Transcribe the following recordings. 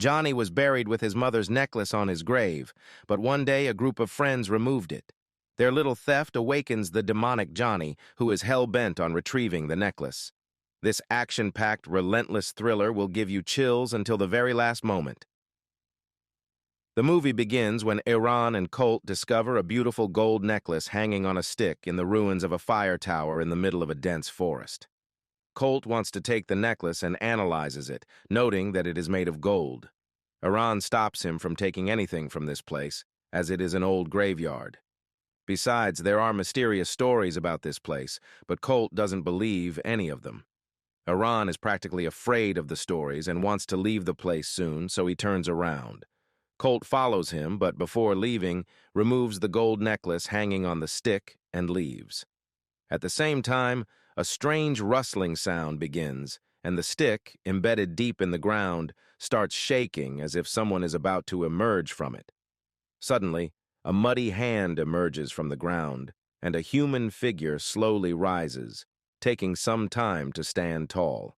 Johnny was buried with his mother's necklace on his grave, but one day a group of friends removed it. Their little theft awakens the demonic Johnny, who is hell-bent on retrieving the necklace. This action-packed, relentless thriller will give you chills until the very last moment. The movie begins when Iran and Colt discover a beautiful gold necklace hanging on a stick in the ruins of a fire tower in the middle of a dense forest. Colt wants to take the necklace and analyzes it, noting that it is made of gold. Iran stops him from taking anything from this place, as it is an old graveyard. Besides, there are mysterious stories about this place, but Colt doesn't believe any of them. Iran is practically afraid of the stories and wants to leave the place soon, so he turns around. Colt follows him, but before leaving, removes the gold necklace hanging on the stick and leaves. At the same time, a strange rustling sound begins, and the stick, embedded deep in the ground, starts shaking as if someone is about to emerge from it. Suddenly, a muddy hand emerges from the ground, and a human figure slowly rises, taking some time to stand tall.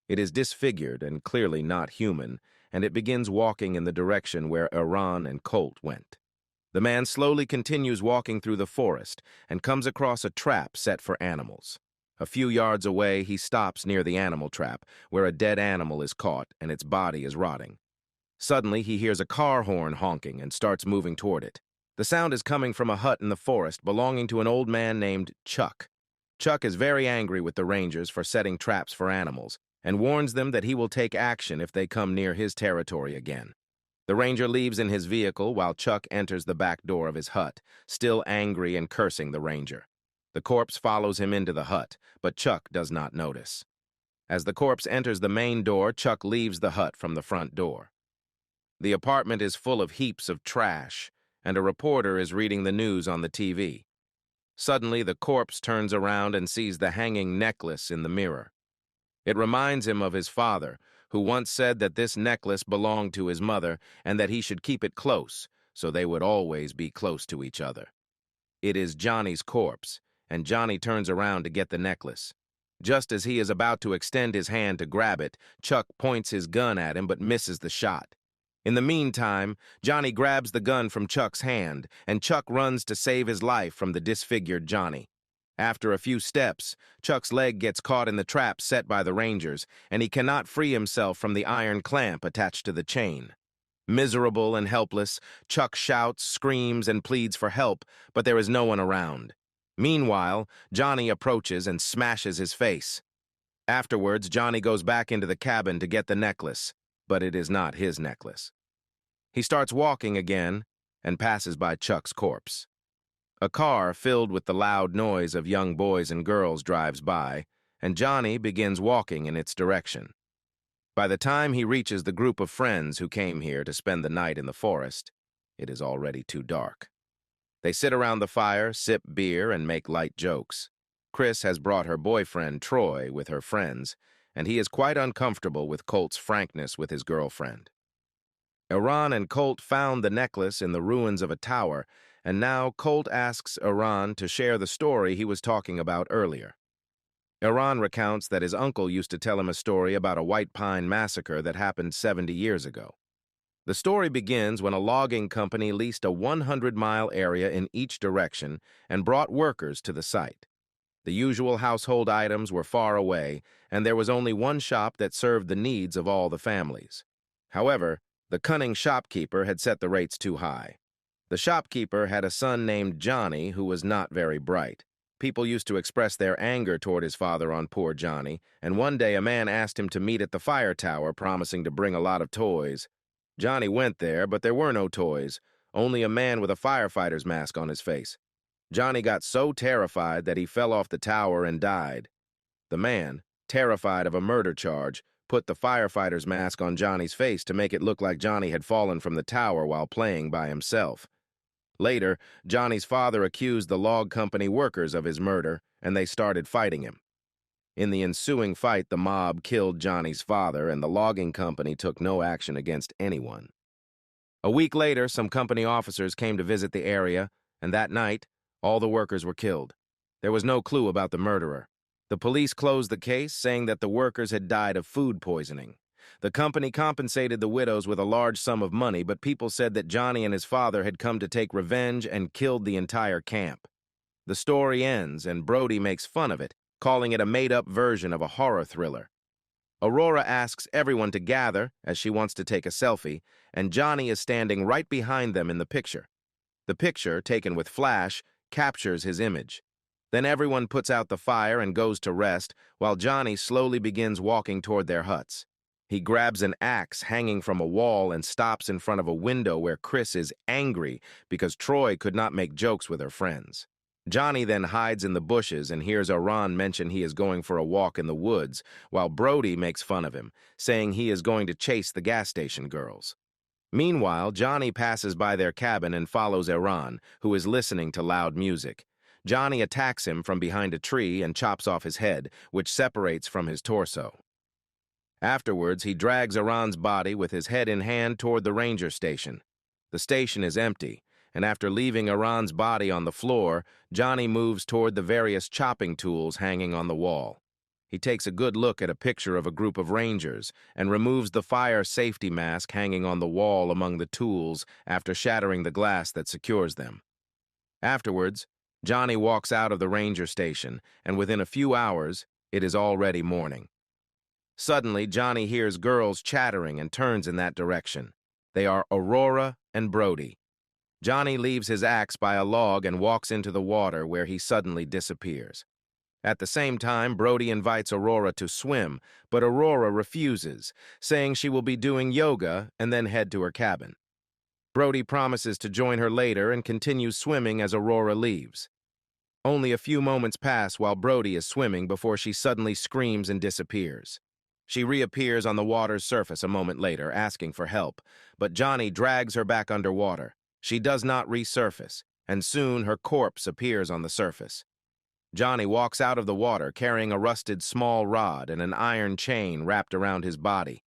It is disfigured and clearly not human, and it begins walking in the direction where Iran and Colt went. The man slowly continues walking through the forest and comes across a trap set for animals. A few yards away, he stops near the animal trap, where a dead animal is caught and its body is rotting. Suddenly, he hears a car horn honking and starts moving toward it. The sound is coming from a hut in the forest belonging to an old man named Chuck. Chuck is very angry with the rangers for setting traps for animals and warns them that he will take action if they come near his territory again. The ranger leaves in his vehicle while Chuck enters the back door of his hut, still angry and cursing the ranger. The corpse follows him into the hut, but Chuck does not notice. As the corpse enters the main door, Chuck leaves the hut from the front door. The apartment is full of heaps of trash, and a reporter is reading the news on the TV. Suddenly, the corpse turns around and sees the hanging necklace in the mirror. It reminds him of his father, who once said that this necklace belonged to his mother and that he should keep it close, so they would always be close to each other. It is Johnny's corpse, and Johnny turns around to get the necklace. Just as he is about to extend his hand to grab it, Chuck points his gun at him but misses the shot. In the meantime, Johnny grabs the gun from Chuck's hand, and Chuck runs to save his life from the disfigured Johnny. After a few steps, Chuck's leg gets caught in the trap set by the rangers, and he cannot free himself from the iron clamp attached to the chain. Miserable and helpless, Chuck shouts, screams, and pleads for help, but there is no one around. Meanwhile, Johnny approaches and smashes his face. Afterwards, Johnny goes back into the cabin to get the necklace, but it is not his necklace. He starts walking again and passes by Chuck's corpse. A car filled with the loud noise of young boys and girls drives by, and Johnny begins walking in its direction. By the time he reaches the group of friends who came here to spend the night in the forest, it is already too dark. They sit around the fire, sip beer, and make light jokes. Chris has brought her boyfriend, Troy, with her friends, and he is quite uncomfortable with Colt's frankness with his girlfriend. Iran and Colt found the necklace in the ruins of a tower, and now Colt asks Iran to share the story he was talking about earlier. Iran recounts that his uncle used to tell him a story about a White Pine massacre that happened 70 years ago. The story begins when a logging company leased a 100-mile area in each direction and brought workers to the site. The usual household items were far away, and there was only one shop that served the needs of all the families. However, the cunning shopkeeper had set the rates too high. The shopkeeper had a son named Johnny who was not very bright. People used to express their anger toward his father on poor Johnny, and one day a man asked him to meet at the fire tower, promising to bring a lot of toys. Johnny went there, but there were no toys, only a man with a firefighter's mask on his face. Johnny got so terrified that he fell off the tower and died. The man, terrified of a murder charge, put the firefighter's mask on Johnny's face to make it look like Johnny had fallen from the tower while playing by himself. Later, Johnny's father accused the log company workers of his murder, and they started fighting him. In the ensuing fight, the mob killed Johnny's father, and the logging company took no action against anyone. A week later, some company officers came to visit the area, and that night, all the workers were killed. There was no clue about the murderer. The police closed the case, saying that the workers had died of food poisoning. The company compensated the widows with a large sum of money, but people said that Johnny and his father had come to take revenge and killed the entire camp. The story ends, and Brody makes fun of it, calling it a made-up version of a horror thriller. Aurora asks everyone to gather, as she wants to take a selfie, and Johnny is standing right behind them in the picture. The picture, taken with flash, captures his image. Then everyone puts out the fire and goes to rest, while Johnny slowly begins walking toward their huts. He grabs an axe hanging from a wall and stops in front of a window where Chris is angry because Troy could not make jokes with her friends. Johnny then hides in the bushes and hears Aran mention he is going for a walk in the woods, while Brody makes fun of him, saying he is going to chase the gas station girls. Meanwhile, Johnny passes by their cabin and follows Aran, who is listening to loud music. Johnny attacks him from behind a tree and chops off his head, which separates from his torso. Afterwards, he drags Aran's body with his head in hand toward the ranger station. The station is empty, and after leaving Aran's body on the floor, Johnny moves toward the various chopping tools hanging on the wall. He takes a good look at a picture of a group of rangers and removes the fire safety mask hanging on the wall among the tools after shattering the glass that secures them. Afterwards, Johnny walks out of the ranger station, and within a few hours, it is already morning. Suddenly, Johnny hears girls chattering and turns in that direction. They are Aurora and Brody. Johnny leaves his axe by a log and walks into the water, where he suddenly disappears. At the same time, Brody invites Aurora to swim, but Aurora refuses, saying she will be doing yoga and then head to her cabin. Brody promises to join her later and continues swimming as Aurora leaves. Only a few moments pass while Brody is swimming before she suddenly screams and disappears. She reappears on the water's surface a moment later, asking for help, but Johnny drags her back underwater. She does not resurface, and soon her corpse appears on the surface. Johnny walks out of the water carrying a rusted small rod and an iron chain wrapped around his body.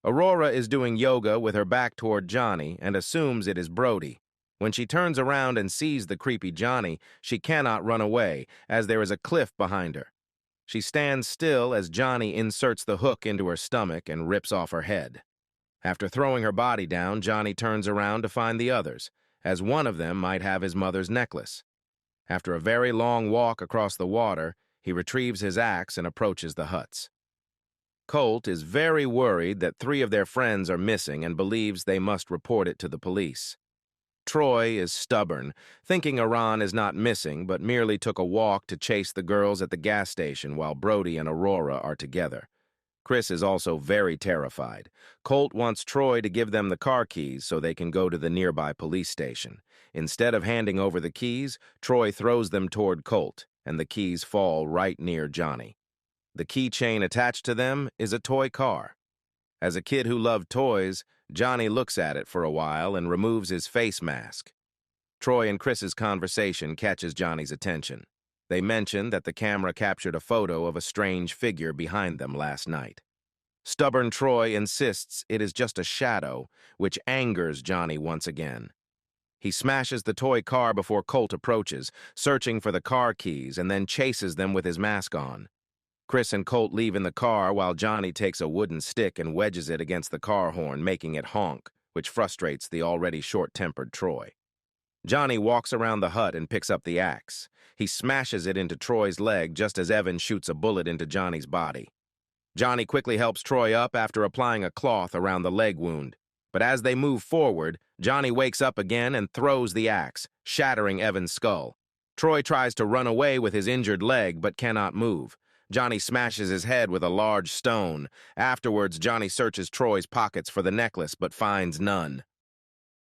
Aurora is doing yoga with her back toward Johnny and assumes it is Brody. When she turns around and sees the creepy Johnny, she cannot run away, as there is a cliff behind her. She stands still as Johnny inserts the hook into her stomach and rips off her head. After throwing her body down, Johnny turns around to find the others, as one of them might have his mother's necklace. After a very long walk across the water, he retrieves his axe and approaches the huts. Colt is very worried that 3 of their friends are missing and believes they must report it to the police. Troy is stubborn, thinking Aran is not missing but merely took a walk to chase the girls at the gas station while Brody and Aurora are together. Chris is also very terrified. Colt wants Troy to give them the car keys so they can go to the nearby police station. Instead of handing over the keys, Troy throws them toward Colt, and the keys fall right near Johnny. The keychain attached to them is a toy car. As a kid who loved toys, Johnny looks at it for a while and removes his face mask. Troy and Chris's conversation catches Johnny's attention. They mention that the camera captured a photo of a strange figure behind them last night. Stubborn Troy insists it is just a shadow, which angers Johnny once again. He smashes the toy car before Colt approaches, searching for the car keys, and then chases them with his mask on. Chris and Colt leave in the car while Johnny takes a wooden stick and wedges it against the car horn, making it honk, which frustrates the already short-tempered Troy. Johnny walks around the hut and picks up the axe. He smashes it into Troy's leg just as Evan shoots a bullet into Johnny's body. Johnny quickly helps Troy up after applying a cloth around the leg wound. But as they move forward, Johnny wakes up again and throws the axe, shattering Evan's skull. Troy tries to run away with his injured leg but cannot move. Johnny smashes his head with a large stone. Afterwards, Johnny searches Troy's pockets for the necklace but finds none.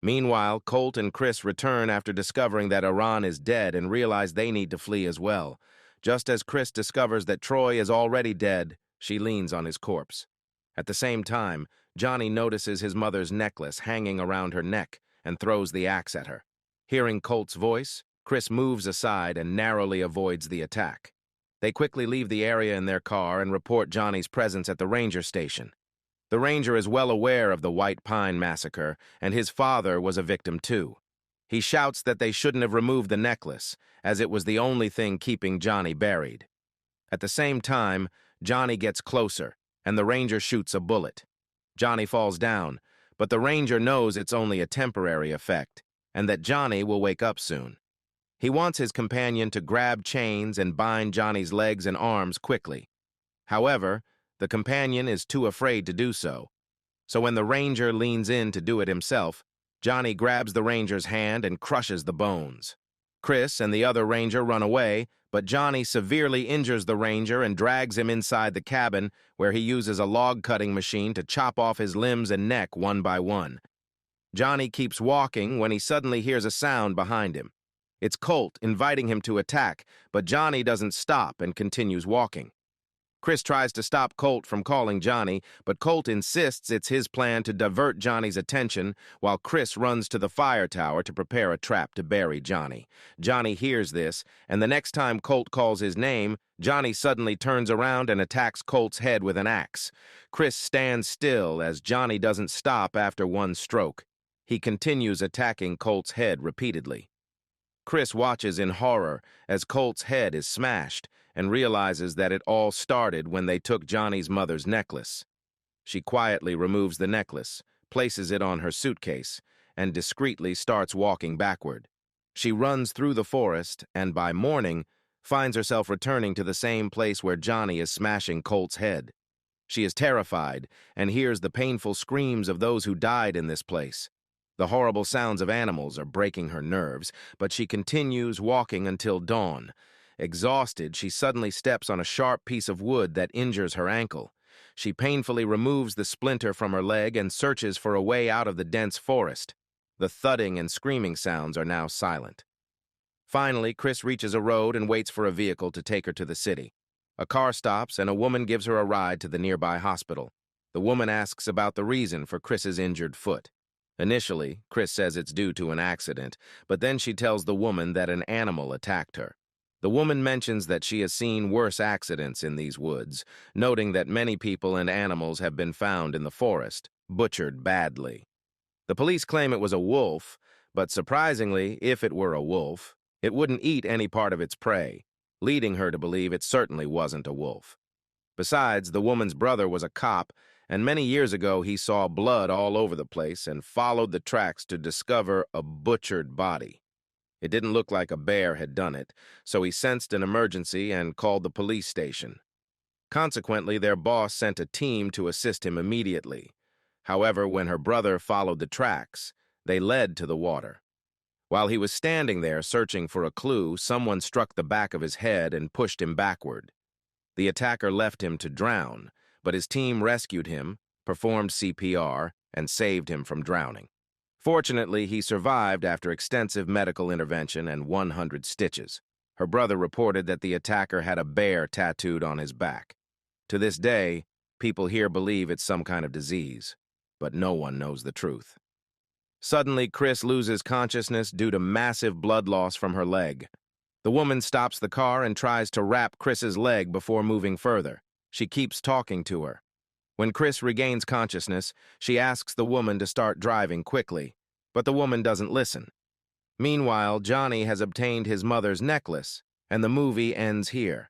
Meanwhile, Colt and Chris return after discovering that Aran is dead and realize they need to flee as well. Just as Chris discovers that Troy is already dead, she leans on his corpse. At the same time, Johnny notices his mother's necklace hanging around her neck and throws the axe at her. Hearing Colt's voice, Chris moves aside and narrowly avoids the attack. They quickly leave the area in their car and report Johnny's presence at the ranger station. The ranger is well aware of the White Pine massacre, and his father was a victim too. He shouts that they shouldn't have removed the necklace, as it was the only thing keeping Johnny buried. At the same time, Johnny gets closer, and the ranger shoots a bullet. Johnny falls down, but the ranger knows it's only a temporary effect, and that Johnny will wake up soon. He wants his companion to grab chains and bind Johnny's legs and arms quickly. However, the companion is too afraid to do so. So when the ranger leans in to do it himself, Johnny grabs the ranger's hand and crushes the bones. Chris and the other ranger run away, but Johnny severely injures the ranger and drags him inside the cabin, where he uses a log-cutting machine to chop off his limbs and neck one by one. Johnny keeps walking when he suddenly hears a sound behind him. It's Colt inviting him to attack, but Johnny doesn't stop and continues walking. Chris tries to stop Colt from calling Johnny, but Colt insists it's his plan to divert Johnny's attention, while Chris runs to the fire tower to prepare a trap to bury Johnny. Johnny hears this, and the next time Colt calls his name, Johnny suddenly turns around and attacks Colt's head with an axe. Chris stands still as Johnny doesn't stop after one stroke. He continues attacking Colt's head repeatedly. Chris watches in horror as Colt's head is smashed and realizes that it all started when they took Johnny's mother's necklace. She quietly removes the necklace, places it on her suitcase, and discreetly starts walking backward. She runs through the forest and, by morning, finds herself returning to the same place where Johnny is smashing Colt's head. She is terrified and hears the painful screams of those who died in this place. The horrible sounds of animals are breaking her nerves, but she continues walking until dawn. Exhausted, she suddenly steps on a sharp piece of wood that injures her ankle. She painfully removes the splinter from her leg and searches for a way out of the dense forest. The thudding and screaming sounds are now silent. Finally, Chris reaches a road and waits for a vehicle to take her to the city. A car stops and a woman gives her a ride to the nearby hospital. The woman asks about the reason for Chris's injured foot. Initially, Chris says it's due to an accident, but then she tells the woman that an animal attacked her. The woman mentions that she has seen worse accidents in these woods, noting that many people and animals have been found in the forest, butchered badly. The police claim it was a wolf, but surprisingly, if it were a wolf, it wouldn't eat any part of its prey, leading her to believe it certainly wasn't a wolf. Besides, the woman's brother was a cop, and many years ago he saw blood all over the place and followed the tracks to discover a butchered body. It didn't look like a bear had done it, so he sensed an emergency and called the police station. Consequently, their boss sent a team to assist him immediately. However, when her brother followed the tracks, they led to the water. While he was standing there searching for a clue, someone struck the back of his head and pushed him backward. The attacker left him to drown, but his team rescued him, performed CPR, and saved him from drowning. Fortunately, he survived after extensive medical intervention and 100 stitches. Her brother reported that the attacker had a bear tattooed on his back. To this day, people here believe it's some kind of disease, but no one knows the truth. Suddenly, Chris loses consciousness due to massive blood loss from her leg. The woman stops the car and tries to wrap Chris's leg before moving further. She keeps talking to her. When Chris regains consciousness, she asks the woman to start driving quickly, but the woman doesn't listen. Meanwhile, Johnny has obtained his mother's necklace, and the movie ends here.